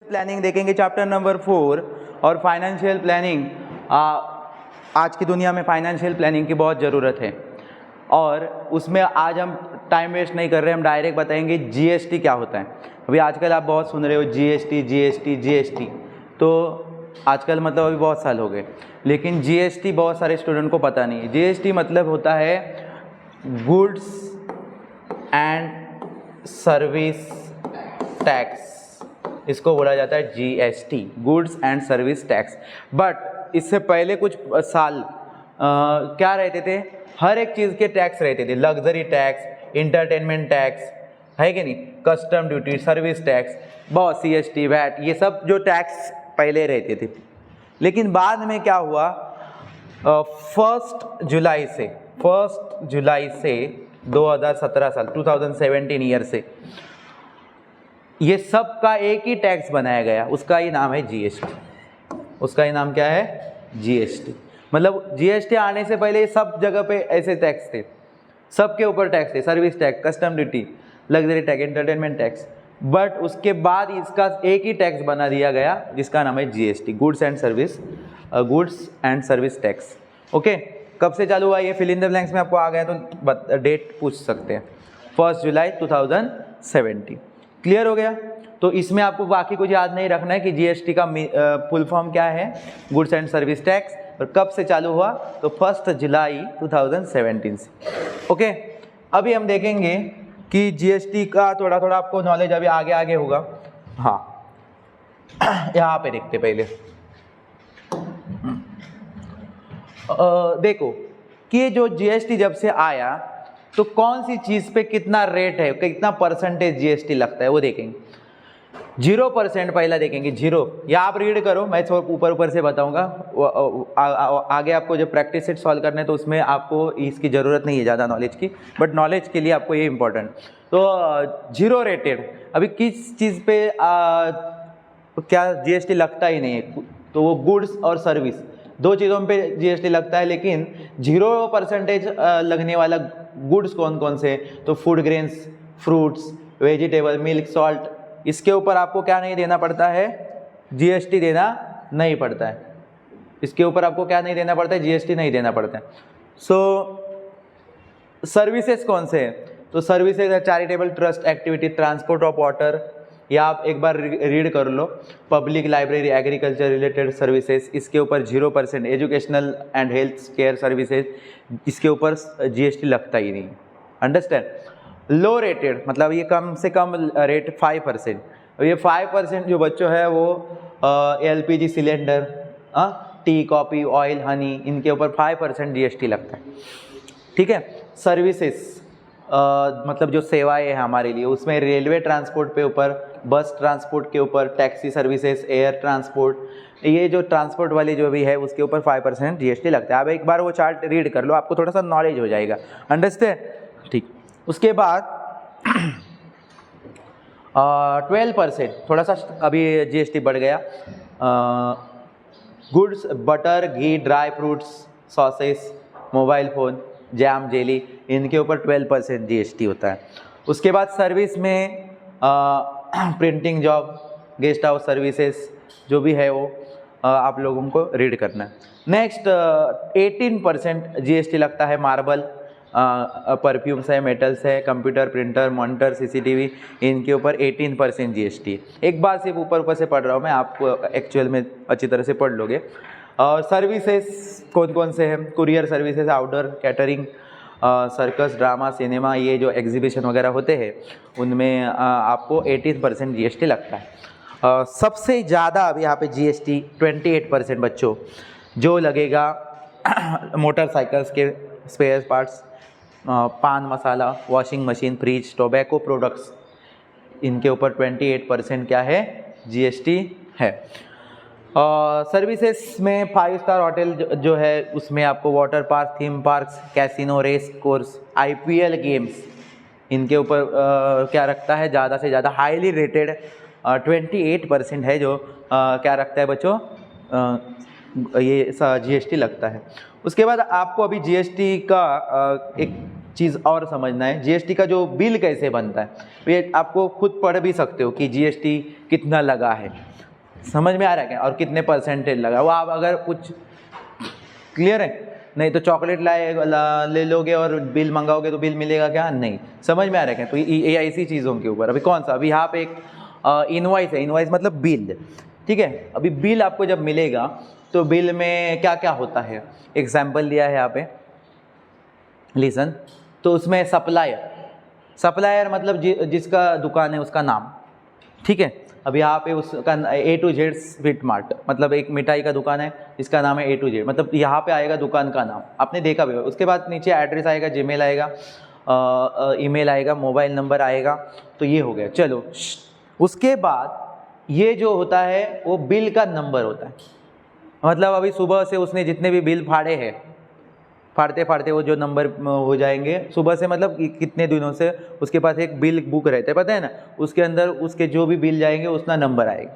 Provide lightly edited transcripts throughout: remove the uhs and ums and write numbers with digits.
Planning देखेंगे chapter number 4 और financial planning. आज की दुनिया में फाइनेंशियल प्लानिंग की बहुत ज़रूरत है और उसमें आज हम टाइम वेस्ट नहीं कर रहे, हम डायरेक्ट बताएंगे जीएसटी क्या होता है। अभी आजकल आप बहुत सुन रहे हो जीएसटी, तो आजकल मतलब अभी बहुत साल हो गए, लेकिन जीएसटी बहुत सारे स्टूडेंट को पता नहीं है। जीएसटी मतलब होता है गुड्स एंड सर्विस टैक्स, इसको बोला जाता है GST, goods and service tax. But इससे पहले कुछ साल क्या रहते थे, हर एक चीज़ के टैक्स रहते थे। लग्जरी टैक्स, इंटरटेनमेंट टैक्स, है कि नहीं, कस्टम ड्यूटी, सर्विस टैक्स, बहुत सीएसटी, वैट, ये सब जो टैक्स पहले रहते थे। लेकिन बाद में क्या हुआ, 1 जुलाई से 2017 साल 2017 ईयर से ये सब का एक ही टैक्स बनाया गया, उसका ही नाम है जीएसटी। उसका ही नाम क्या है, जीएसटी। मतलब जीएसटी आने से पहले सब जगह पे ऐसे टैक्स थे, सबके ऊपर टैक्स थे, service tax, custom duty, luxury tax, entertainment tax. But उसके बाद इसका एक ही टैक्स बना दिया गया जिसका नाम है GST, goods and service tax. Okay, कब से चालू हुआ ये फिल इन द ब्लैंक्स में आपको आ गया तो डेट पूछ सकते हैं, 1 जुलाई 2017। क्लियर हो गया। तो इसमें आपको बाकी कुछ याद नहीं रखना है कि जीएसटी का फुल फॉर्म क्या है, गुड्स एंड सर्विस टैक्स, और कब से चालू हुआ, तो 1 जुलाई 2017 से। ओके, अभी हम देखेंगे कि जीएसटी का थोड़ा थोड़ा आपको नॉलेज अभी आगे आगे होगा। हाँ, यहाँ पे देखते पहले देखो कि ये जो जीएसटी जब से आया तो कौन सी चीज़ पे कितना रेट है, कितना परसेंटेज जीएसटी लगता है वो देखेंगे। 0% पहला देखेंगे, 0। या आप रीड करो, मैं थोड़ा ऊपर से बताऊंगा। आगे आपको जब प्रैक्टिस सेट सॉल्व करने तो उसमें आपको इसकी ज़रूरत नहीं है ज़्यादा नॉलेज की, बट नॉलेज के लिए आपको ये इंपॉर्टेंट। तो 0 रेटेड, अभी किस चीज़ पे क्या जीएसटी लगता ही नहीं है, तो वो गुड्स और सर्विस, दो चीज़ों पे जीएसटी लगता है। लेकिन 0% लगने वाला गुड्स कौन कौन से, तो food grains, fruits, vegetable, milk, salt, इसके ऊपर आपको क्या नहीं देना पड़ता है, जीएसटी देना नहीं पड़ता है। इसके ऊपर आपको क्या नहीं देना पड़ता है, जीएसटी नहीं देना पड़ता है। सर्विसेज कौन से हैं, तो सर्विसेज है charitable trust activity, transport of water, या आप एक बार रीड कर लो, public library, agriculture related services, इसके ऊपर 0%। Educational and health care services, इसके ऊपर जीएसटी लगता ही नहीं। अंडरस्टैंड। लो रेटेड मतलब ये कम से कम रेट 5%। ये 5% जो बच्चों है वो LPG cylinder, T, coffee, oil, Honey, इनके ऊपर 5% जीएसटी लगता है। ठीक है। सर्विसेज मतलब जो सेवाएं हैं हमारे लिए, उसमें रेलवे ट्रांसपोर्ट पे ऊपर, बस ट्रांसपोर्ट के ऊपर, टैक्सी सर्विसेज, एयर ट्रांसपोर्ट, ये जो ट्रांसपोर्ट वाली जो भी है उसके ऊपर 5% जीएसटी लगता है। अब एक बार वो चार्ट रीड कर लो, आपको थोड़ा सा नॉलेज हो जाएगा। अंडरस्टैंड। ठीक। उसके बाद 12%, थोड़ा सा अभी जीएसटी बढ़ गया। गुड्स, बटर, घी, dry fruits, sauces, mobile phone, jam, jelly, इनके ऊपर 12% जीएसटी होता है। उसके बाद सर्विस में printing job, guest house services, जो भी है वो आप लोगों को रीड करना है। नेक्स्ट 18% जीएसटी लगता है मार्बल, परफ्यूम्स है, मेटल्स है, कंप्यूटर, प्रिंटर, मॉनिटर, सीसीटीवी, इनके ऊपर 18% जीएसटी। एक बार सिर्फ ऊपर से पढ़ रहा हूँ मैं, आप एक्चुअल में अच्छी तरह से पढ़ लोगे। सर्विसेज कौन कौन से हैं, courier services, outdoor catering, circus, drama, cinema, ये जो एग्जीबिशन वगैरह होते हैं उनमें आपको 18% जीएसटी लगता है। सबसे ज़्यादा अब यहाँ पे जीएसटी 28% बच्चों जो लगेगा मोटरसाइकिल्स के स्पेयर पार्ट्स, पान मसाला, washing machine, fridge, tobacco products, इनके ऊपर 28% क्या है, जीएसटी है। सर्विसेज में 5 स्टार होटल जो है उसमें आपको water park, theme parks, casino, race course, IPL games, इनके ऊपर क्या रखता है, ज़्यादा से ज़्यादा हाईली रेटेड 28% है जो क्या रखता है बच्चों, ये जीएसटी लगता है। उसके बाद आपको अभी जीएसटी का एक चीज़ और समझना है, जीएसटी का जो बिल कैसे बनता है, ये आपको खुद पढ़ भी सकते हो कि जीएसटी कितना लगा है, समझ में आ रहा है क्या, और कितने परसेंटेज लगा, वो आप अगर कुछ क्लियर है, नहीं तो चॉकलेट ले लोगे और बिल मंगाओगे तो बिल मिलेगा क्या, नहीं, समझ में आ रहा है क्या। तो ये ऐसी चीज़ों के ऊपर अभी कौन सा, अभी यहाँ पे एक इनवॉइस है, इनवॉइस मतलब बिल, ठीक है। अभी बिल आपको जब मिलेगा तो बिल में क्या क्या होता है, एग्जाम्पल लिया है यहाँ पे, लिसन। तो उसमें सप्लायर मतलब जिसका दुकान है उसका नाम, ठीक है। अब यहाँ पे उसका A to Z sweet mart, मतलब एक मिठाई का दुकान है, इसका नाम है A to Z, मतलब यहाँ पे आएगा दुकान का नाम, आपने देखा भी। उसके बाद नीचे एड्रेस आएगा, जीमेल आएगा, ईमेल आएगा, मोबाइल नंबर आएगा, तो ये हो गया। चलो उसके बाद ये जो होता है वो बिल का नंबर होता है, मतलब अभी सुबह से उसने जितने भी बिल फाड़े हैं, फाड़ते फाड़ते वो जो नंबर हो जाएंगे सुबह से, मतलब कितने दिनों से उसके पास एक बिल बुक रहता है, पता है ना, उसके अंदर उसके जो भी बिल जाएंगे उसका नंबर आएगा,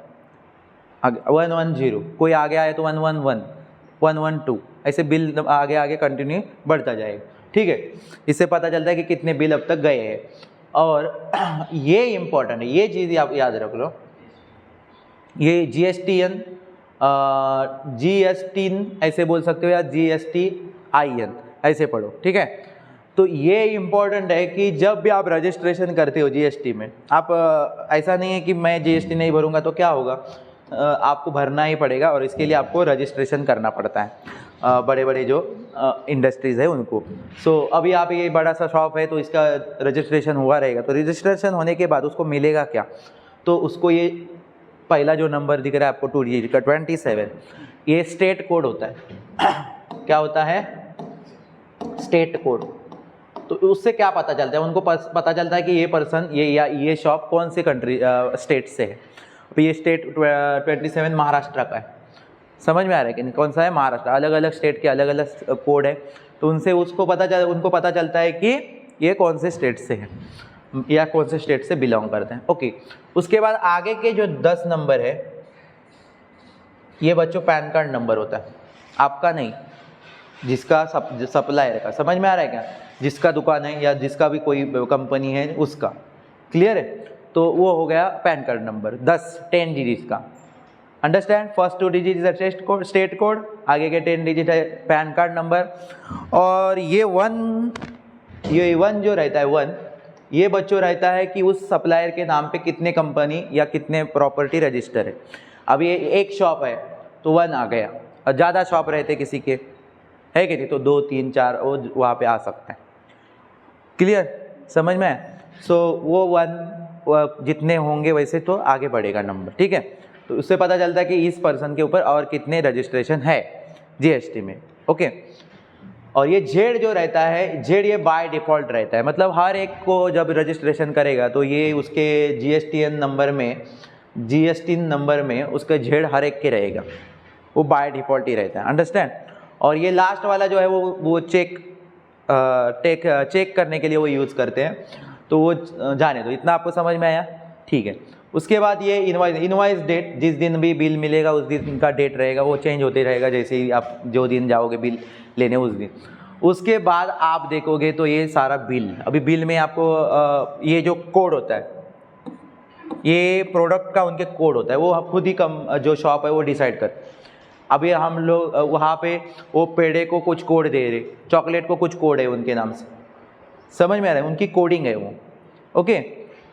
110, कोई आगे आए तो 111, 112, ऐसे बिल आगे आगे कंटिन्यू बढ़ता जाएगा, ठीक है। इससे पता चलता है कि कितने बिल अब तक गए हैं। और ये इम्पोर्टेंट है, ये चीज़ आप याद रख लो, ये जीएसटी ऐसे बोल सकते हो, या GSTIN ऐसे पढ़ो, ठीक है। तो ये इम्पॉर्टेंट है कि जब भी आप रजिस्ट्रेशन करते हो जीएसटी में, आप ऐसा नहीं है कि मैं जीएसटी नहीं भरूंगा तो क्या होगा, आपको भरना ही पड़ेगा, और इसके लिए आपको रजिस्ट्रेशन करना पड़ता है, बड़े बड़े जो इंडस्ट्रीज़ है उनको। सो अभी आप ये बड़ा सा शॉप है तो इसका रजिस्ट्रेशन हुआ रहेगा, तो रजिस्ट्रेशन होने के बाद उसको मिलेगा क्या, तो उसको ये पहला जो नंबर दिख रहा है आपको 2 डिजिट का 27, ये स्टेट कोड होता है। क्या होता है, स्टेट कोड। तो उससे क्या पता चलता है, उनको पता चलता है कि ये पर्सन ये शॉप कौन से कंट्री स्टेट से है। तो ये स्टेट 27 महाराष्ट्र का है, समझ में आ रहा है कि नहीं, कौन सा है, महाराष्ट्र। अलग अलग स्टेट के अलग अलग कोड है, तो उनसे उनको पता चलता है कि ये कौन से स्टेट से है या कौन से स्टेट से बिलोंग करते हैं। ओके, उसके बाद आगे के जो 10 नंबर है ये बच्चों पैन कार्ड नंबर होता है, आपका नहीं, जिसका सप्लायर का, समझ में आ रहा है क्या, जिसका दुकान है या जिसका भी कोई कंपनी है उसका, क्लियर है। तो वो हो गया पैन कार्ड नंबर 10 डिजिट का, understand. First 2 digit is state code, आगे के 10 डिजिट है पैन कार्ड नंबर। और ये वन जो रहता है 1, ये बच्चों रहता है कि उस सप्लायर के नाम पे कितने कंपनी या कितने प्रॉपर्टी रजिस्टर है। अब ये एक शॉप है तो 1 आ गया, और ज़्यादा शॉप रहते किसी के, है कि नहीं, तो 2 3 4 वो वहाँ पे आ सकता है, क्लियर, समझ में। सो वो 1 जितने होंगे वैसे तो आगे बढ़ेगा नंबर, ठीक है। तो उससे पता चलता है कि इस पर्सन के ऊपर और कितने रजिस्ट्रेशन है जीएसटी में, ओके। और ये जेड जो रहता है, जेड ये बाय डिफ़ॉल्ट रहता है, मतलब हर एक को जब रजिस्ट्रेशन करेगा तो ये उसके जीएसटी नंबर में उसका जेड हर एक के रहेगा, वो बाय डिफ़ॉल्ट ही रहता है, अंडरस्टैंड। और ये लास्ट वाला जो है वो चेक करने के लिए वो यूज़ करते हैं, तो वो जाने दो, इतना आपको समझ में आया, ठीक है। उसके बाद ये इनवॉइस डेट, जिस दिन भी बिल मिलेगा उस दिन का डेट रहेगा, वो चेंज होते रहेगा जैसे ही आप जो दिन जाओगे बिल लेने उस दिन। उसके बाद आप देखोगे तो ये सारा बिल, अभी बिल में आपको ये जो कोड होता है, ये प्रोडक्ट का उनके कोड होता है, वो खुद ही जो शॉप है वो डिसाइड करते हैं। अभी हम लोग वहाँ पे वो पेड़े को कुछ कोड दे रहे, चॉकलेट को कुछ कोड है उनके नाम से, समझ में आ रहा है, उनकी कोडिंग है वो, ओके।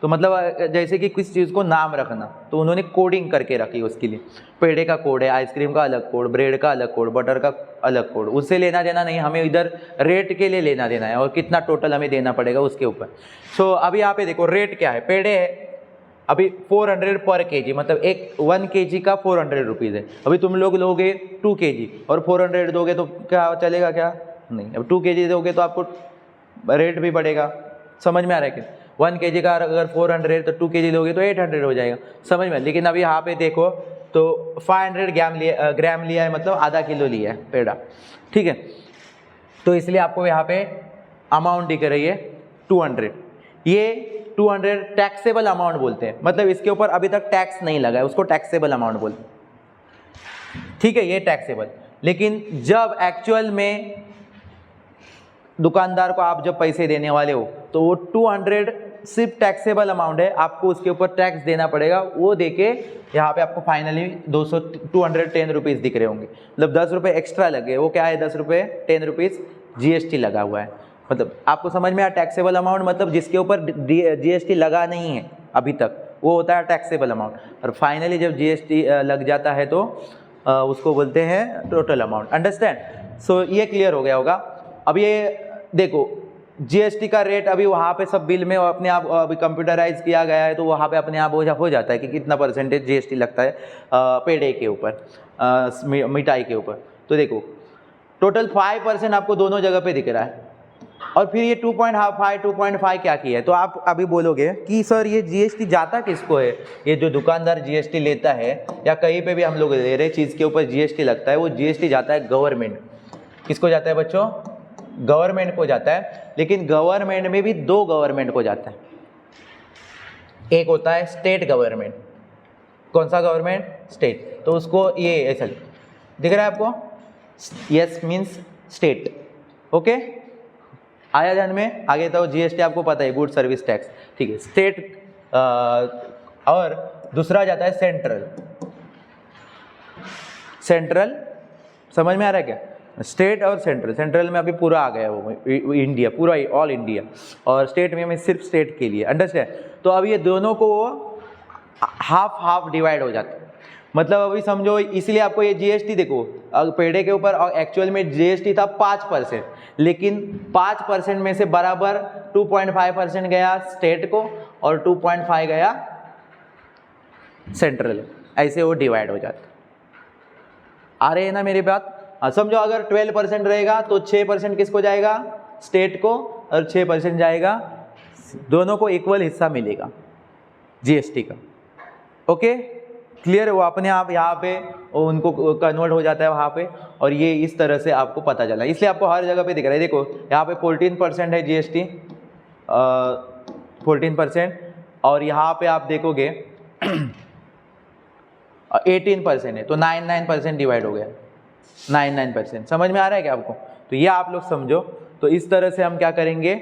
तो मतलब जैसे कि किस चीज़ को नाम रखना, तो उन्होंने कोडिंग करके रखी उसके लिए, पेड़े का कोड है, आइसक्रीम का अलग कोड, ब्रेड का अलग कोड, बटर का अलग कोड, उससे लेना देना नहीं, हमें इधर रेट के लिए लेना देना है और कितना टोटल हमें देना पड़ेगा उसके ऊपर। सो अभी यहाँ पे देखो रेट क्या है, पेड़े है अभी 400 पर kg, मतलब 1 kg का 400 रुपीज़ है। अभी तुम लोग लोगे 2 kg और 400 दोगे तो क्या चलेगा, क्या नहीं। अब 2 kg दोगे तो आपको रेट भी बढ़ेगा, समझ में आ रहा है कि 1 kg का अगर 400 तो 2 kg लोगे तो 800 हो जाएगा, समझ में। लेकिन अभी यहाँ पे देखो तो 500 ग्राम लिया है, मतलब आधा किलो लिया है पेड़ा, ठीक है। तो इसलिए आपको यहाँ पे अमाउंट दिख रही है 200, ये 200 टैक्सेबल अमाउंट बोलते हैं, मतलब इसके ऊपर अभी तक टैक्स नहीं लगा है, उसको टैक्सेबल अमाउंट बोलते हैं, ठीक है, ये टैक्सेबल। लेकिन जब एक्चुअल में दुकानदार को आप जब पैसे देने वाले हो तो वो 200 सिर्फ टैक्सेबल अमाउंट है, आपको उसके ऊपर टैक्स देना पड़ेगा, वो देके यहाँ पे आपको फाइनली 210 रुपीज़ दिख रहे होंगे, मतलब 10 रुपये एक्स्ट्रा लगे। वो क्या है, 10 रुपये 10 रुपीज़ GST लगा हुआ है। मतलब आपको समझ में आया, टैक्सेबल अमाउंट मतलब जिसके ऊपर GST लगा नहीं है अभी तक, वो होता है टैक्सेबल अमाउंट। और फाइनली जब GST लग जाता है तो उसको बोलते हैं टोटल अमाउंट। अंडरस्टैंड? सो ये क्लियर हो गया होगा। अब ये देखो GST का रेट अभी वहाँ पे सब बिल में अपने आप अभी कंप्यूटराइज किया गया है, तो वहाँ पे अपने आप हो जाता है कि कितना परसेंटेज GST लगता है पेड़े के ऊपर, मिठाई के ऊपर। तो देखो टोटल 5% आपको दोनों जगह पे दिख रहा है। और फिर ये 2.5 क्या किया है, तो आप अभी बोलोगे कि सर ये GST जाता किसको है? ये जो दुकानदार GST लेता है या कहीं पे भी हम लोग ले रहे चीज़ के ऊपर GST लगता है, वो GST जाता है गवर्नमेंट। किसको जाता है बच्चों? गवर्नमेंट को जाता है। लेकिन गवर्नमेंट में भी दो गवर्नमेंट को जाता है, एक होता है स्टेट गवर्नमेंट। कौन सा गवर्नमेंट? स्टेट। तो उसको ये ऐसा दिख रहा है आपको, यस मीन्स स्टेट। ओके, आया ध्यान में? आगे तो GST आपको पता है, गुड सर्विस टैक्स, ठीक है, स्टेट। और दूसरा जाता है सेंट्रल। सेंट्रल समझ में आ रहा है क्या? स्टेट और सेंट्रल। सेंट्रल में अभी पूरा आ गया वो इंडिया, पूरा ऑल इंडिया, और स्टेट में सिर्फ स्टेट के लिए। अंडरस्टैंड? तो अब ये दोनों को हाफ हाफ डिवाइड हो जाता है। मतलब अभी समझो, इसलिए आपको ये GST देखो, पेड़े के ऊपर एक्चुअल में GST था 5%, लेकिन 5% में से बराबर 2.5% गया स्टेट को और 2.5 गया सेंट्रल। ऐसे वो डिवाइड हो जाता। आ रहे हैं ना मेरी बात? समझो अगर 12% रहेगा तो 6% किसको जाएगा? स्टेट को, और 6% जाएगा, दोनों को इक्वल हिस्सा मिलेगा GST का। ओके, क्लियर है? वो अपने आप यहाँ पे उनको कन्वर्ट हो जाता है वहाँ पे, और ये इस तरह से आपको पता चला। इसलिए आपको हर जगह पे दिख रहा है। देखो यहाँ पे 14% है GST, 14%, और यहाँ पे आप देखोगे 18% है, तो 99% डिवाइड हो गया, 99%। समझ में आ रहा है क्या आपको? तो ये आप लोग समझो। तो इस तरह से हम क्या करेंगे,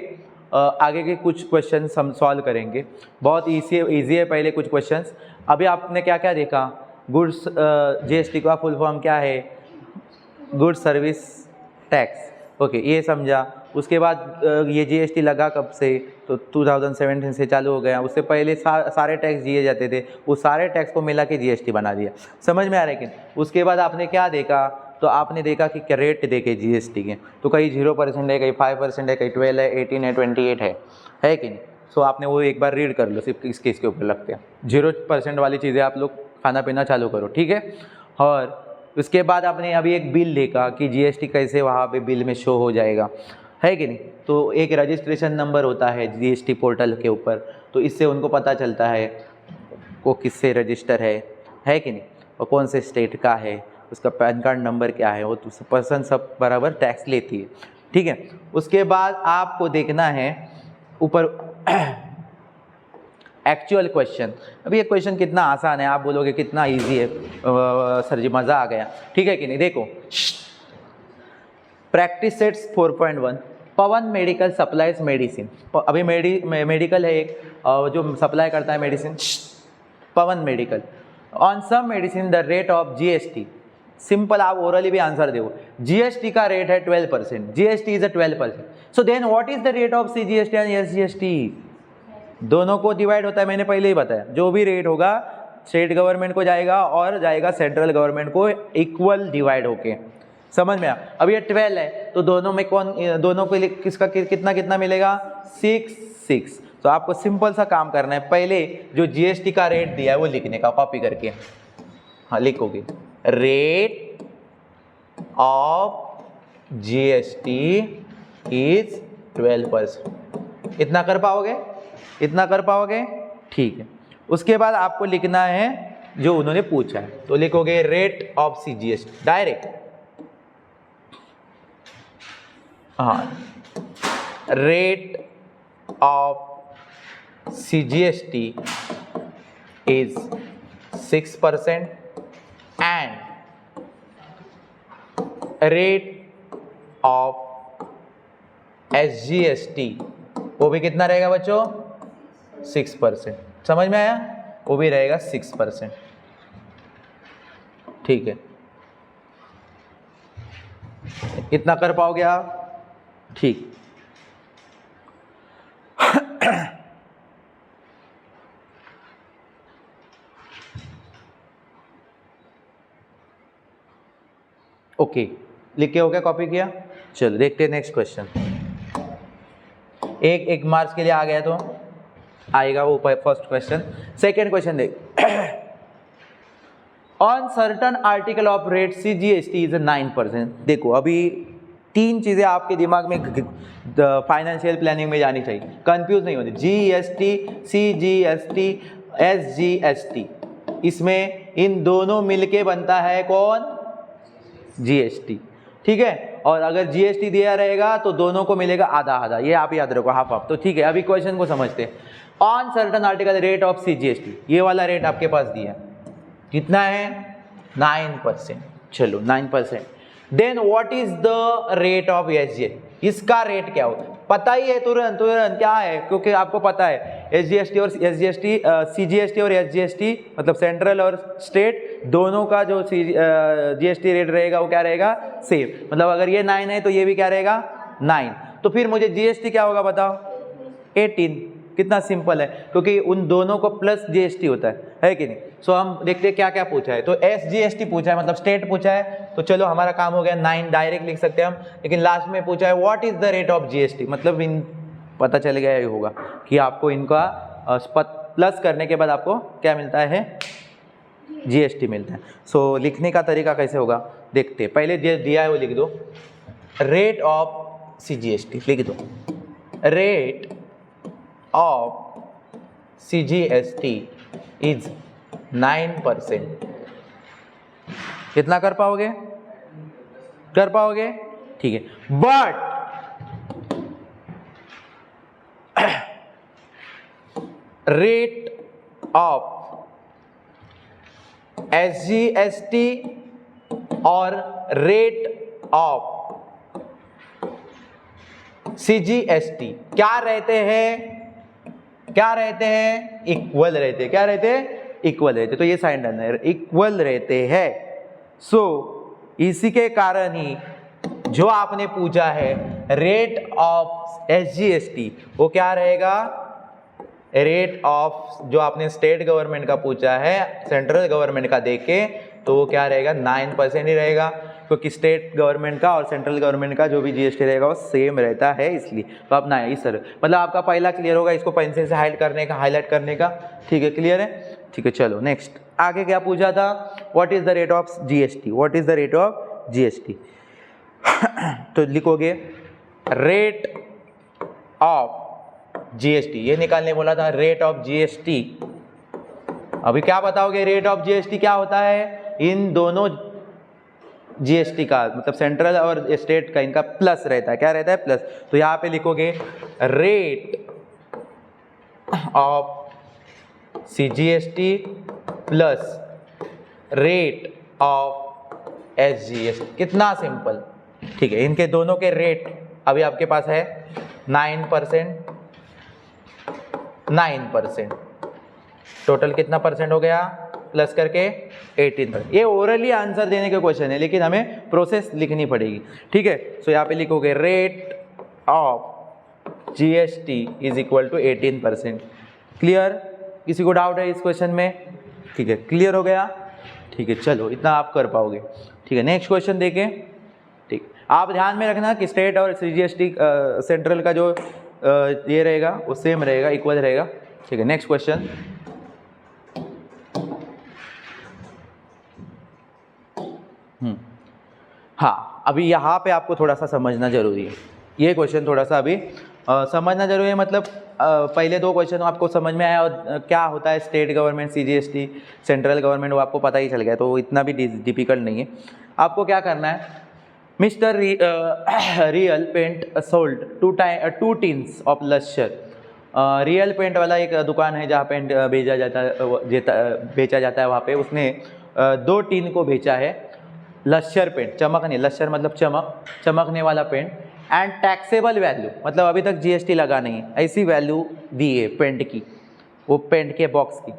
आगे के कुछ क्वेश्चन हम सॉल्व करेंगे। बहुत ईजी है पहले कुछ क्वेश्चंस। अभी आपने क्या क्या देखा? गुड्स, GST का फुल फॉर्म क्या है? Good service tax. ओके, ये समझा। उसके बाद ये GST लगा कब से? तो 2017 से चालू हो गया। उससे पहले सारे टैक्स दिए जाते थे, वो सारे टैक्स को मिला के GST बना दिया। समझ में आ रहा है कि? उसके बाद आपने क्या देखा? तो आपने देखा कि क्या रेट देखे GST के, तो कहीं 0% है, कहीं 5% है, कहीं 12 है, 18 है, 28 है कि नहीं? सो आपने वो एक बार रीड कर लो, सिर्फ किस किस के ऊपर लगते हैं। 0% वाली चीज़ें आप लोग खाना पीना चालू करो, ठीक है? और उसके बाद आपने अभी एक बिल देखा कि GST कैसे वहाँ पे बिल में शो हो जाएगा, है कि नहीं? तो एक रजिस्ट्रेशन नंबर होता है GST पोर्टल के ऊपर, तो इससे उनको पता चलता है वो किससे रजिस्टर है कि नहीं, और कौन से स्टेट का है, उसका पैन कार्ड नंबर क्या है, वो तो पर्सन सब बराबर टैक्स लेती है, ठीक है? उसके बाद आपको देखना है ऊपर एक्चुअल क्वेश्चन। अभी ये क्वेश्चन कितना आसान है, आप बोलोगे कितना इजी है सर जी, मज़ा आ गया, ठीक है कि नहीं? देखो, practice sets 4.1, Pawan medical supplies medicine. अभी मेडिकल है एक जो सप्लाई करता है medicine, Pawan medical. On some medicine the rate of GST, simple आप ओरली भी आंसर दो। GST का रेट है 12%, GST is 12%, so then what is the rate of CGST and SGST? दोनों को डिवाइड होता है, मैंने पहले ही बताया। जो भी रेट होगा स्टेट गवर्नमेंट को जाएगा और जाएगा सेंट्रल गवर्नमेंट को, इक्वल डिवाइड होके। समझ में आ? अब ये 12 है, तो दोनों में कौन, दोनों के लिए किसका कितना कितना मिलेगा? 6। तो आपको सिंपल सा काम करना है, पहले जो GST का रेट दिया है वो लिखने का, कॉपी करके। हाँ, लिखोगे रेट ऑफ GST इज 12%। इतना कर पाओगे? इतना कर पाओगे? ठीक है। उसके बाद आपको लिखना है जो उन्होंने पूछा है, तो लिखोगे रेट ऑफ CGST डायरेक्ट। हाँ, rate of CGST is 6% and rate of SGST वो भी कितना रहेगा बच्चों 6%। समझ में आया, वो भी रहेगा 6%। ठीक है, इतना कर पाओगे आप? ठीक। ओके, लिख के हो गया, कॉपी किया? चलो देखते हैं नेक्स्ट क्वेश्चन। एक मार्क्स के लिए आ गया तो आएगा वो फर्स्ट क्वेश्चन। सेकेंड क्वेश्चन देख। On certain article of rate CGST is 9%। देखो अभी तीन चीजें आपके दिमाग में फाइनेंशियल प्लानिंग में जानी चाहिए, कंफ्यूज नहीं होती। GST, CGST, SGST, इसमें इन दोनों मिलके बनता है कौन? GST। ठीक है, और अगर GST दिया रहेगा तो दोनों को मिलेगा आधा आधा, ये आप याद रखो, हाफ हाफ। तो ठीक है, अभी क्वेश्चन को समझते हैं। On certain article rate of CGST, ये वाला रेट आपके पास दिया, कितना है? 9%। चलो 9%। Then what is the rate of SGST, इसका रेट क्या होता है? पता ही है तुरंत क्या है, क्योंकि आपको पता है SGST और SGST, CGST और SGST मतलब सेंट्रल और स्टेट दोनों का जो GST रेट रहेगा वो क्या रहेगा? सेम। मतलब अगर ये 9 है तो ये भी क्या रहेगा? 9। तो फिर मुझे GST क्या होगा बताओ? 18। कितना सिंपल है, क्योंकि उन दोनों को प्लस GST होता है कि नहीं? सो हम देखते हैं क्या क्या पूछा है। तो SGST पूछा है, मतलब स्टेट पूछा है, तो चलो हमारा काम हो गया, 9 डायरेक्ट लिख सकते हैं हम। लेकिन लास्ट में पूछा है what is the rate of GST, मतलब इन पता चल गया ही होगा कि आपको इनका प्लस करने के बाद आपको क्या मिलता है? GST मिलता है। सो लिखने का तरीका कैसे होगा देखते हैं। पहले दिया है वो लिख दो, रेट ऑफ CGST लिख दो, रेट of CGST is 9%। कितना कर पाओगे? कर पाओगे? ठीक है, बट रेट ऑफ SGST और रेट ऑफ CGST क्या रहते हैं? क्या रहते हैं? इक्वल रहते हैं। क्या रहते हैं? इक्वल रहते। तो ये साइन डालना है, इक्वल रहते हैं। सो इसी के कारण ही जो आपने पूछा है रेट ऑफ SGST वो क्या रहेगा? रेट ऑफ जो आपने स्टेट गवर्नमेंट का पूछा है सेंट्रल गवर्नमेंट का देके, तो वो क्या रहेगा? 9% ही रहेगा, क्योंकि स्टेट गवर्नमेंट का और सेंट्रल गवर्नमेंट का जो भी GST रहेगा वो सेम रहता है, इसलिए। तो आप ना इस तरह, मतलब आपका पहला क्लियर होगा, इसको पेंसिल से हाईलाइट करने का। ठीक है, क्लियर है? ठीक है, चलो नेक्स्ट। आगे क्या पूछा था? What is the rate of GST, what is the rate of GST। तो लिखोगे रेट ऑफ GST, ये निकालने बोला था, रेट ऑफ GST। अभी क्या बताओगे रेट ऑफ GST क्या होता है? इन दोनों GST का मतलब सेंट्रल और स्टेट का इनका प्लस रहता है। क्या रहता है? प्लस। तो यहाँ पे लिखोगे rate of CGST plus rate of SGST। कितना सिंपल। ठीक है, इनके दोनों के रेट अभी आपके पास है 9%, 9%। टोटल कितना परसेंट हो गया? प्लस करके 18%। ये ओरली आंसर देने के क्वेश्चन है, लेकिन हमें प्रोसेस लिखनी पड़ेगी। ठीक है, सो यहाँ पे लिखोगे rate of GST is equal to 18%। Clear? किसी को डाउट है इस क्वेश्चन में? ठीक है, क्लियर हो गया? ठीक है, चलो इतना आप कर पाओगे। ठीक है, नेक्स्ट क्वेश्चन देखें। ठीक, आप ध्यान में रखना कि स्टेट और CGST सेंट्रल का जो ये रहेगा वो सेम रहेगा, इक्वल रहेगा। ठीक है, नेक्स्ट क्वेश्चन। हाँ, अभी यहाँ पे आपको थोड़ा सा समझना जरूरी है। ये क्वेश्चन थोड़ा सा अभी समझना जरूरी है, मतलब पहले दो क्वेश्चन आपको समझ में आया, और क्या होता है state government, CGST, central government, वो आपको पता ही चल गया, तो इतना भी डिफिकल्ट नहीं है। आपको क्या करना है, mister real paint sold 2 tins of lustre. Real paint वाला एक दुकान है जहाँ पेंट बेचा जाता है, वहाँ पे उसने 2 टिन को बेचा है लश्यर पेंट, चमक नहीं, लश्यर मतलब चमकने वाला पेंट, एंड टैक्सेबल वैल्यू, मतलब अभी तक जीएसटी लगा नहीं है, ऐसी वैल्यू दी है पेंट की, वो पेंट के बॉक्स की।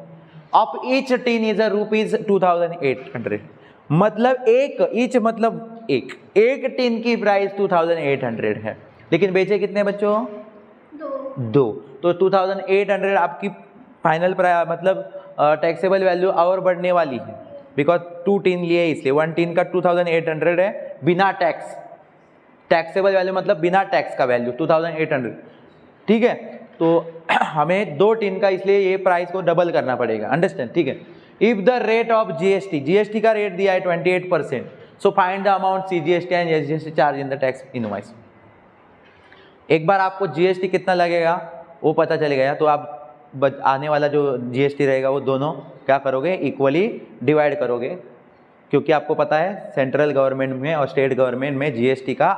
अब ईच टीन इज ₹2800, मतलब ईच मतलब एक टीन की प्राइस 2800 है, लेकिन बेचे कितने बच्चों? दो। तो 2800 आपकी फाइनल प्राइस, मतलब टैक्सेबल वैल्यू और बढ़ने वाली है, बिकॉज 2 टीन लिए इसलिए 1 टीन का 2800 है बिना टैक्स। टैक्सेबल वैल्यू मतलब बिना टैक्स का वैल्यू 2800, ठीक है। तो हमें 2 टीन का, इसलिए ये प्राइस को डबल करना पड़ेगा, अंडरस्टैंड, ठीक है। If the rate of GST का रेट दिया है 28%, so find the amount CGST and SGST charge in the tax invoice. एक बार आपको जीएसटी कितना लगेगा वो पता चल गया, तो आप आने वाला जो जीएसटी रहेगा वो दोनों क्या करोगे? इक्वली डिवाइड करोगे, क्योंकि आपको पता है सेंट्रल गवर्नमेंट में और स्टेट गवर्नमेंट में जीएसटी का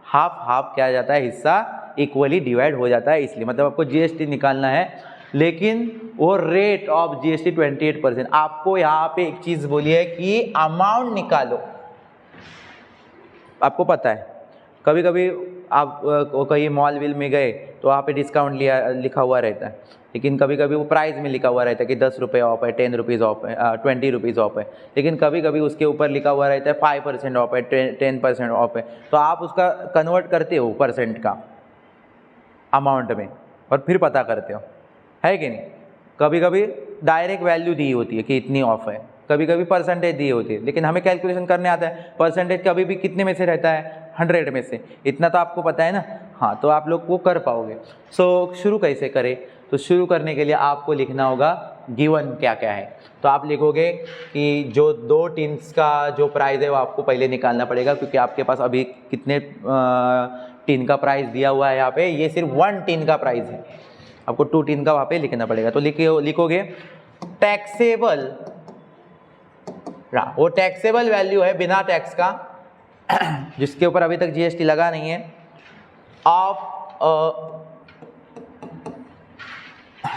हाफ किया जाता है, हिस्सा इक्वली डिवाइड हो जाता है, इसलिए मतलब आपको जीएसटी निकालना है, लेकिन वो रेट ऑफ जीएसटी 28%। आपको यहाँ पे एक चीज़ बोली है कि अमाउंट निकालो। आपको पता है कभी कभी आप कहीं मॉल विल में गए तो वहाँ पे डिस्काउंट लिखा हुआ रहता है, लेकिन कभी कभी वो प्राइस में लिखा हुआ रहता है कि 10 रुपये ऑफ है, 10 रुपीज़ ऑफ है, 20 रुपीज़ ऑफ है, लेकिन कभी कभी उसके ऊपर लिखा हुआ रहता है 5% ऑफ है, 10% ऑफ है। तो आप उसका कन्वर्ट करते हो परसेंट का अमाउंट में और फिर पता करते हो, है कि नहीं। कभी कभी डायरेक्ट वैल्यू दी होती है कि इतनी ऑफ है, कभी कभी परसेंटेज दी होती है, लेकिन हमें कैलकुलेशन करने आता है परसेंटेज कभी भी कितने में से रहता है? 100 में से, इतना तो आपको पता है ना। हाँ, तो आप लोग वो कर पाओगे। सो शुरू कैसे करें? तो शुरू करने के लिए आपको लिखना होगा गिवन क्या क्या है। तो आप लिखोगे कि जो 2 टीन्स का जो प्राइस है वो आपको पहले निकालना पड़ेगा, क्योंकि आपके पास अभी कितने टीन का प्राइस दिया हुआ है यहाँ पे, ये सिर्फ 1 टीन का प्राइस है, आपको 2 टीन का वहाँ पे लिखना पड़ेगा। तो लिखोगे टैक्सेबल, वो टैक्सेबल वैल्यू है बिना टैक्स का, जिसके ऊपर अभी तक जीएसटी लगा नहीं है, ऑफ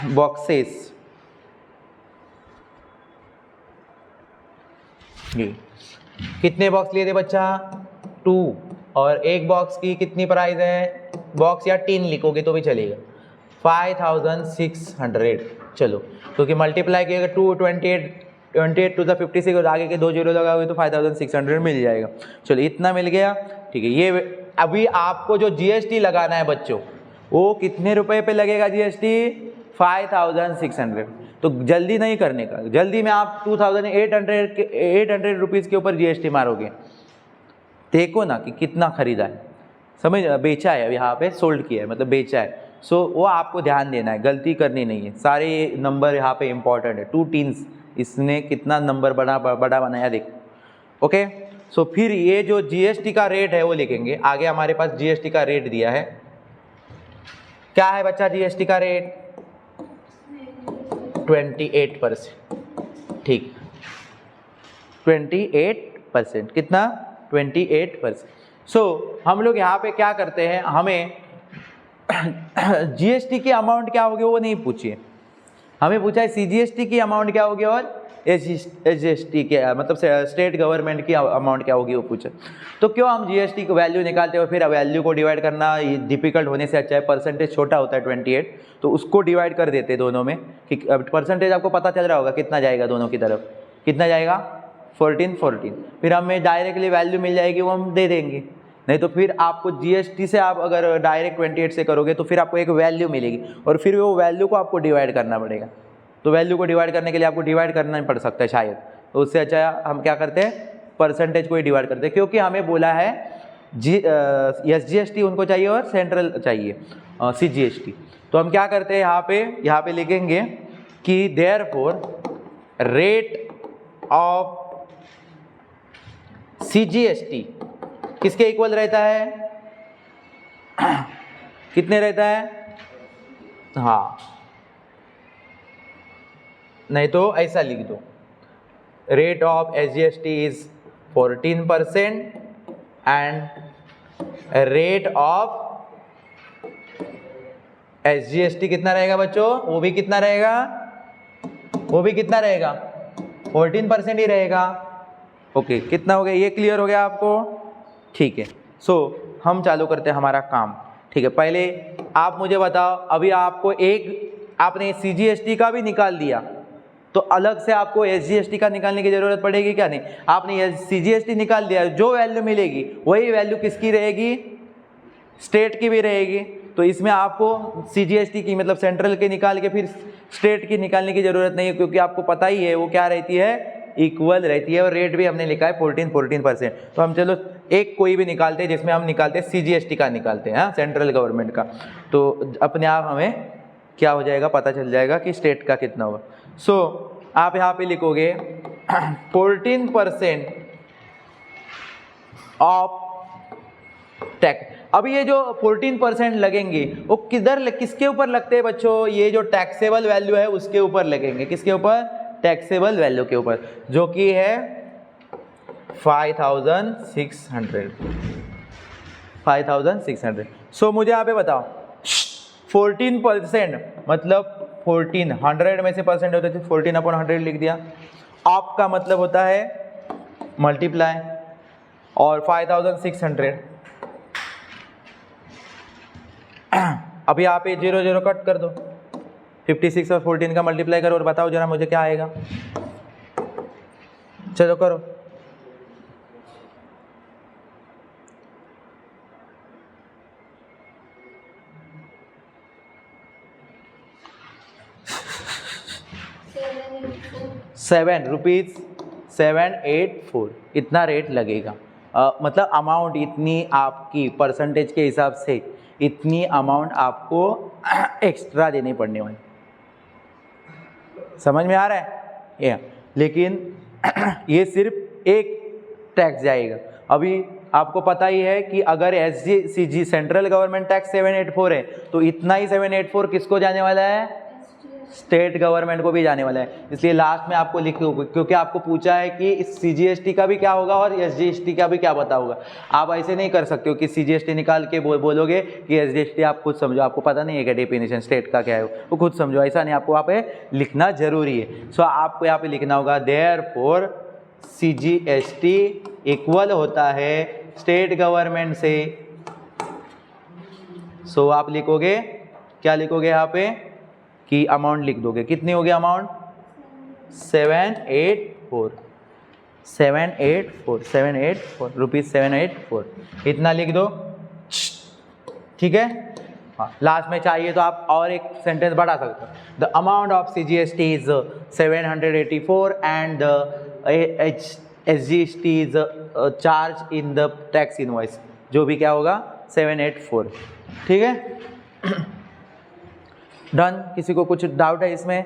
बॉक्सेस, कितने बॉक्स लिए थे बच्चा? 2, और एक बॉक्स की कितनी प्राइस है? बॉक्स या टीन लिखोगे तो भी चलेगा, 5600। चलो, क्योंकि मल्टीप्लाई किएगा 28 टू द 56 और आगे के 2 जीरो लगाओगे तो 5600 मिल जाएगा। चलो, इतना मिल गया, ठीक है। ये अभी आपको जो जीएसटी लगाना है बच्चों, वो कितने रुपए पे लगेगा जीएसटी? 5600। तो जल्दी नहीं करने का, जल्दी में आप 2800 रुपीज़ के ऊपर जीएसटी मारोगे। देखो ना कि कितना खरीदा है, समझ, बेचा है, यहाँ पे सोल्ड किया है, मतलब बेचा है। सो वो आपको ध्यान देना है, गलती करनी नहीं है। सारे नंबर यहाँ पे इंपॉर्टेंट है। 2 टीन्स, इसने कितना नंबर बड़ा बनाया देखो, ओके। सो फिर ये जो जीएसटी का रेट है वो लिखेंगे। आगे हमारे पास जीएसटी का रेट दिया है, क्या है बच्चा जीएसटी का रेट? 28%, ठीक, 28%, कितना? 28%। सो हम लोग यहाँ पे क्या करते हैं, हमें जीएसटी की अमाउंट क्या होगी वो नहीं पूछिए, हमें पूछा है सीजीएसटी की अमाउंट क्या होगी और एसजीएसटी के, मतलब स्टेट गवर्नमेंट की अमाउंट क्या होगी वो पूछे। तो क्यों हम जीएसटी को वैल्यू निकालते हो, फिर वैल्यू को डिवाइड करना डिफिकल्ट होने से अच्छा है, परसेंटेज छोटा होता है 28, तो उसको डिवाइड कर देते दोनों में, कि परसेंटेज आपको पता चल रहा होगा कितना जाएगा दोनों की तरफ, कितना जाएगा? 14, फिर हमें डायरेक्टली वैल्यू मिल जाएगी, वो हम दे देंगे। नहीं तो फिर आपको जीएसटी से आप अगर डायरेक्ट 28 से करोगे तो फिर आपको एक वैल्यू मिलेगी, और फिर वो वैल्यू को आपको डिवाइड करना पड़ेगा। तो वैल्यू को डिवाइड करने के लिए आपको डिवाइड करना ही पड़ सकता है शायद, तो उससे अच्छा हम क्या करते हैं, परसेंटेज को ही डिवाइड करते हैं, क्योंकि हमें बोला है एसजीएसटी उनको चाहिए और सेंट्रल चाहिए सीजीएसटी। तो हम क्या करते हैं, यहाँ पे लिखेंगे कि देयरफॉर रेट ऑफ सीजीएसटी किसके इक्वल रहता है? कितने रहता है? हाँ, नहीं तो ऐसा लिख दो, rate of SGST is 14% and rate of SGST कितना रहेगा बच्चों? वो भी कितना रहेगा? 14% ही रहेगा। ओके, कितना हो गया? ये क्लियर हो गया आपको? ठीक है। सो हम चालू करते हैं हमारा काम। ठीक है, पहले आप मुझे बताओ, अभी आपको आपने CGST का भी निकाल दिया तो अलग से आपको SGST का निकालने की जरूरत पड़ेगी क्या? नहीं, आपने CGST निकाल दिया, जो वैल्यू मिलेगी वही वैल्यू किसकी रहेगी? स्टेट की भी रहेगी। तो इसमें आपको CGST की मतलब सेंट्रल के निकाल के फिर स्टेट की निकालने की जरूरत नहीं है, क्योंकि आपको पता ही है वो क्या रहती है, इक्वल रहती है। और रेट भी हमने लिखा है 14%। तो हम चलो एक कोई भी निकालते हैं जिसमें हम निकालते हैं CGST का निकालते हैं, सेंट्रल गवर्नमेंट का, तो अपने आप हमें क्या हो जाएगा, पता चल जाएगा कि स्टेट का कितना होगा। सो आप यहाँ पे लिखोगे 14% ऑफ टैक्स। अब ये जो 14% लगेंगे वो किसके ऊपर लगते हैं बच्चों? ये जो टैक्सेबल वैल्यू है उसके ऊपर लगेंगे। किसके ऊपर? टैक्सेबल वैल्यू के ऊपर, जो कि है 5600। सो मुझे यहाँ पे बताओ 14% मतलब 100 में से परसेंट होते थे, 14/100 लिख दिया। आपका मतलब होता है मल्टीप्लाई और 5600। अब यहाँ पे 0 0 कट कर दो, 56 और 14 का मल्टीप्लाई करो और बताओ जरा मुझे क्या आएगा। चलो करो। ₹784 इतना रेट लगेगा। मतलब अमाउंट इतनी आपकी परसेंटेज के हिसाब से इतनी अमाउंट आपको एक्स्ट्रा देनी पड़ने वाली। समझ में आ रहा है ये? लेकिन ये सिर्फ एक टैक्स जाएगा। अभी आपको पता ही है कि अगर SGCG सेंट्रल गवर्नमेंट टैक्स 784 है तो इतना ही 784 किसको जाने वाला है? स्टेट गवर्नमेंट को भी जाने वाला है। इसलिए लास्ट में आपको लिखो, क्योंकि आपको पूछा है कि इस CGST का भी क्या होगा और SGST का भी क्या पता होगा। आप ऐसे नहीं कर सकते हो कि CGST निकाल के बोलोगे कि SGST आप खुद समझो, आपको पता नहीं है क्या डेफिनेशन स्टेट का क्या है वो खुद समझो, ऐसा नहीं, आपको वहाँ पे लिखना जरूरी है। सो आपको यहाँ पे लिखना होगा देयरफॉर CGST इक्वल होता है स्टेट गवर्नमेंट से। सो आप लिखोगे, क्या लिखोगे यहाँ पे कि अमाउंट लिख दोगे। कितनी होगी अमाउंट? 784 रुपीज 784 इतना लिख दो। ठीक है, हाँ, लास्ट में चाहिए तो आप और एक सेंटेंस बढ़ा सकते हो। The amount of CGST is 784 and SGST is charge in the tax invoice, जो भी क्या होगा 784। ठीक है, डन। किसी को कुछ डाउट है इसमें?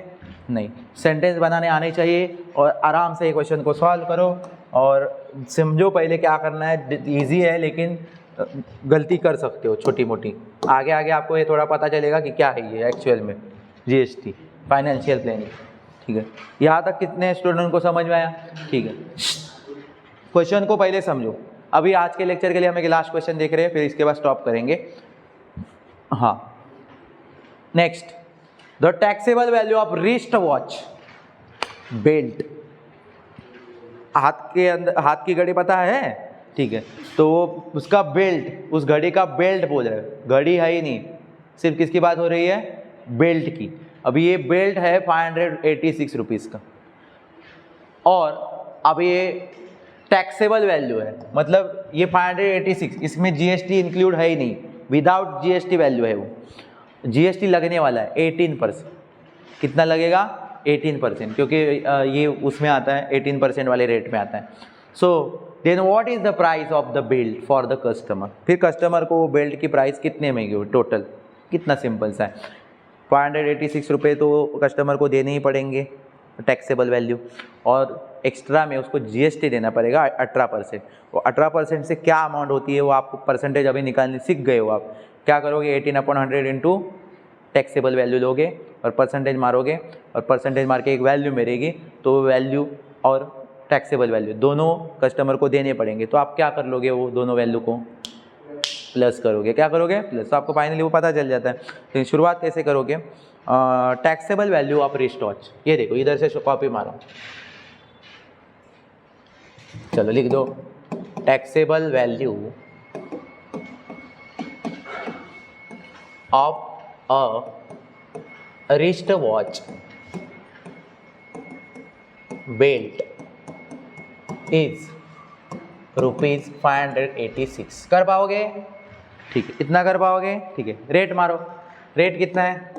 नहीं। सेंटेंस बनाने आने चाहिए और आराम से ये क्वेश्चन को सॉल्व करो और समझो पहले क्या करना है। इजी है लेकिन गलती कर सकते हो छोटी मोटी। आगे आगे आपको ये थोड़ा पता चलेगा कि क्या है ये एक्चुअल में GST फाइनेंशियल प्लानिंग। ठीक है, यहाँ तक कितने स्टूडेंट को समझ में आया? ठीक है, क्वेश्चन को पहले समझो। अभी आज के लेक्चर के लिए हम एक लास्ट क्वेश्चन देख रहे हैं, फिर इसके बाद स्टॉप करेंगे। हाँ, next, the taxable value of wrist watch belt. हाथ के अंदर, हाथ की घड़ी पता है? ठीक है, तो उसका बेल्ट, उस घड़ी का बेल्ट बोल रहे हैं। घड़ी है ही नहीं, सिर्फ किसकी बात हो रही है? बेल्ट की। अभी ये बेल्ट है 586 रुपीज़ का, और अब ये टैक्सेबल वैल्यू है, मतलब ये 586, इसमें GST इंक्लूड है ही नहीं, विदाउट GST वैल्यू है वो। GST लगने वाला है 18%। कितना लगेगा? 18%, क्योंकि ये उसमें आता है 18% वाले रेट में आता है। So then what is the price of the belt for the customer? फिर कस्टमर को वो बेल्ट की प्राइस कितने में होगी टोटल? कितना सिंपल सा है, 586 रुपये तो कस्टमर को देने ही पड़ेंगे टैक्सेबल वैल्यू, और एक्स्ट्रा में उसको GST देना पड़ेगा 18%। वो 18% से क्या अमाउंट होती है वो आपको परसेंटेज अभी निकालने सीख गए हो। आप क्या करोगे? 18/100 इंटू टैक्सेबल वैल्यू लोगे और परसेंटेज मारोगे, और परसेंटेज मार के एक वैल्यू मिलेगी, तो वैल्यू और टैक्सेबल वैल्यू दोनों कस्टमर को देने पड़ेंगे। तो आप क्या कर लोगे? वो दोनों वैल्यू को प्लस करोगे। क्या करोगे? प्लस। तो आपको फाइनली वो पता चल जाता है। तो शुरुआत कैसे करोगे? Taxable value of wrist watch, ये देखो इधर से कॉपी मारो, चलो लिख दो taxable value of a wrist watch belt is ₹586 कर पाओगे? ठीक है, इतना कर पाओगे? ठीक है, रेट मारो, रेट कितना है?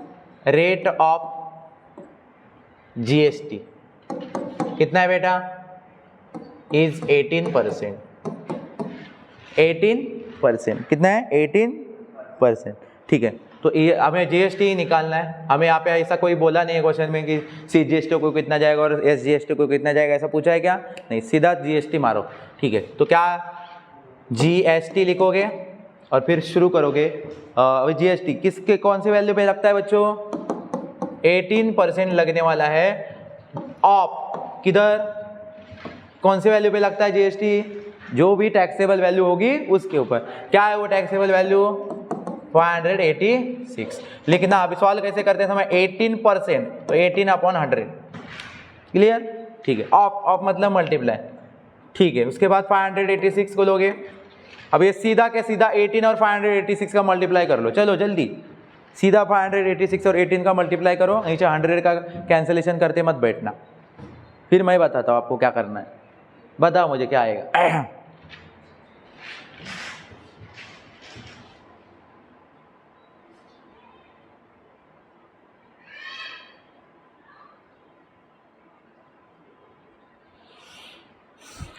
रेट ऑफ GST कितना है बेटा? इज 18%। 18% कितना है? 18%। ठीक है, तो ये हमें GST निकालना है। हमें यहाँ पे ऐसा कोई बोला नहीं है क्वेश्चन में कि CGST को कितना जाएगा और SGST को कितना जाएगा, ऐसा पूछा है क्या? नहीं, सीधा GST मारो। ठीक है, तो क्या GST लिखोगे और फिर शुरू करोगे। GST किसके कौन से वैल्यू पे लगता है बच्चों? 18% लगने वाला है। ऑफ किधर, कौन से वैल्यू पे लगता है GST? जो भी टैक्सेबल वैल्यू होगी उसके ऊपर। क्या है वो टैक्सेबल वैल्यू? 586 लिखना। अभी सॉल्व कैसे करते हैं समय? 18%, तो 18/100। क्लियर? ठीक है, ऑफ मतलब मल्टीप्लाई। ठीक है, उसके बाद 586 को लोगे। अब ये सीधा के सीधा 18 और 586 का मल्टीप्लाई कर लो। चलो जल्दी, सीधा 586 और 18 का मल्टीप्लाई करो, नीचे 100 का कैंसिलेशन करते मत बैठना। फिर मैं बताता हूँ आपको क्या करना है। बताओ मुझे क्या आएगा।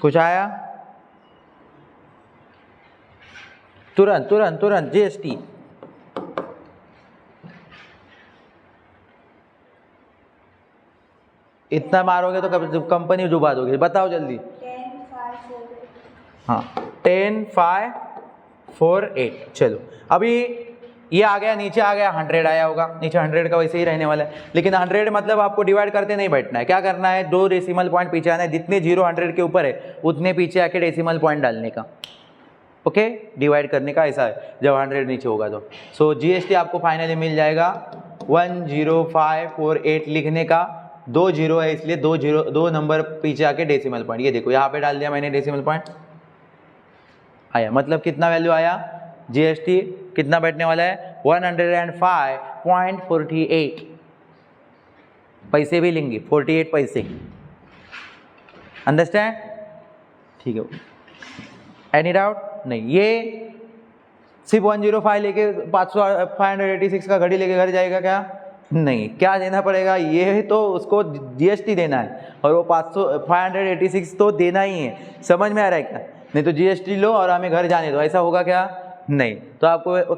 कुछ आया? तुरंत तुरंत तुरंत GST। इतना मारोगे तो कंपनी डुबा दोगे। बताओ जल्दी। 10,548। हाँ, 10,548। चलो, अभी ये आ गया, नीचे आ गया 100 आया होगा। नीचे 100 का वैसे ही रहने वाला है, लेकिन 100 मतलब आपको डिवाइड करते नहीं बैठना है। क्या करना है? 2 डेसिमल पॉइंट पीछे आना है। जितने 0 100 के ऊपर है उतने पीछे आके डेसिमल पॉइंट डालने का। ओके, डिवाइड करने का ऐसा है जब 100 नीचे होगा तो। सो GST आपको फाइनली मिल जाएगा 10548। लिखने का 2 0 है, इसलिए 2 नंबर पीछे आके डेसिमल पॉइंट। ये देखो यहाँ पे डाल दिया मैंने डेसिमल पॉइंट, आया। मतलब कितना वैल्यू आया? GST कितना बैठने वाला है? 105.48 पैसे भी लेंगे, 48 पैसे। अंडरस्टैंड? ठीक है, एनी डाउट? नहीं। ये सिर्फ 105 लेके 586 का घड़ी लेके घर जाएगा क्या? नहीं। क्या देना पड़ेगा? ये तो उसको GST देना है और वो 586 तो देना ही है। समझ में आ रहा है क्या? नहीं तो GST लो और हमें घर जाने दो, ऐसा होगा क्या? नहीं। तो आपको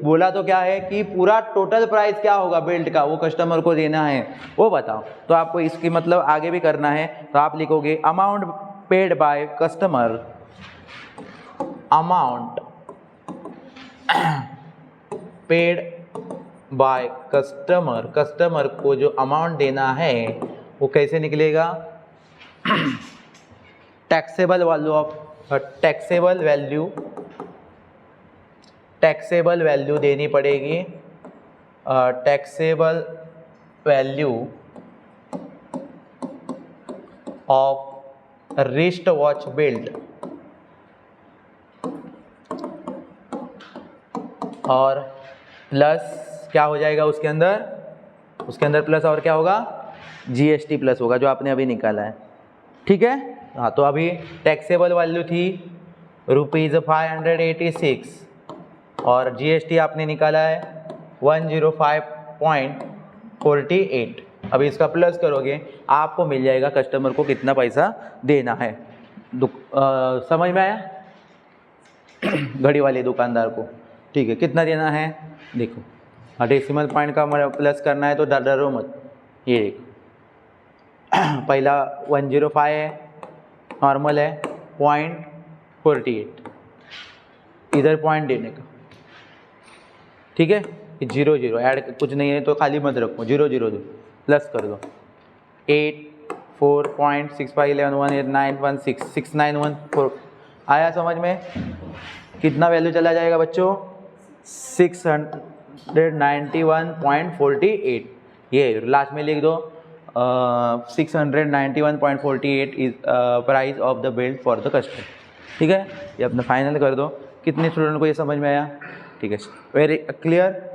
बोला तो क्या है कि पूरा टोटल प्राइस क्या होगा बेल्ट का, वो कस्टमर को देना है, वो बताओ। तो आपको इसकी मतलब आगे भी करना है। तो आप लिखोगे amount paid by customer, amount paid by customer, customer को जो अमाउंट देना है वो कैसे निकलेगा? Taxable value of taxable value देनी पड़ेगी। Taxable value of wrist watch belt और प्लस क्या हो जाएगा उसके अंदर प्लस और क्या होगा? GST प्लस होगा जो आपने अभी निकाला है। ठीक है? हाँ, तो अभी टैक्सेबल वैल्यू थी ₹586 और GST आपने निकाला है 105.48। अभी इसका प्लस करोगे आपको मिल जाएगा कस्टमर को कितना पैसा देना है। समझ में आया? घड़ी वाले दुकानदार को। ठीक है, कितना देना है देखो। डेसिमल पॉइंट का प्लस करना है तो डरो मत। ये देखो, पहला 105 है, नॉर्मल है 0.48, इधर पॉइंट देने का। ठीक है, 0 0 ऐड कुछ नहीं है तो खाली मत रखो, 0 0 दो, प्लस कर दो। 8 4.65111891 6914 आया समझ में? कितना वैल्यू चला जाएगा बच्चों? 691.48। ये लास्ट में लिख दो 691.48 is price of the belt for the customer. ठीक है, ये अपना फाइनल कर दो। कितने स्टूडेंट को ये समझ में आया? ठीक है, वेरी क्लियर।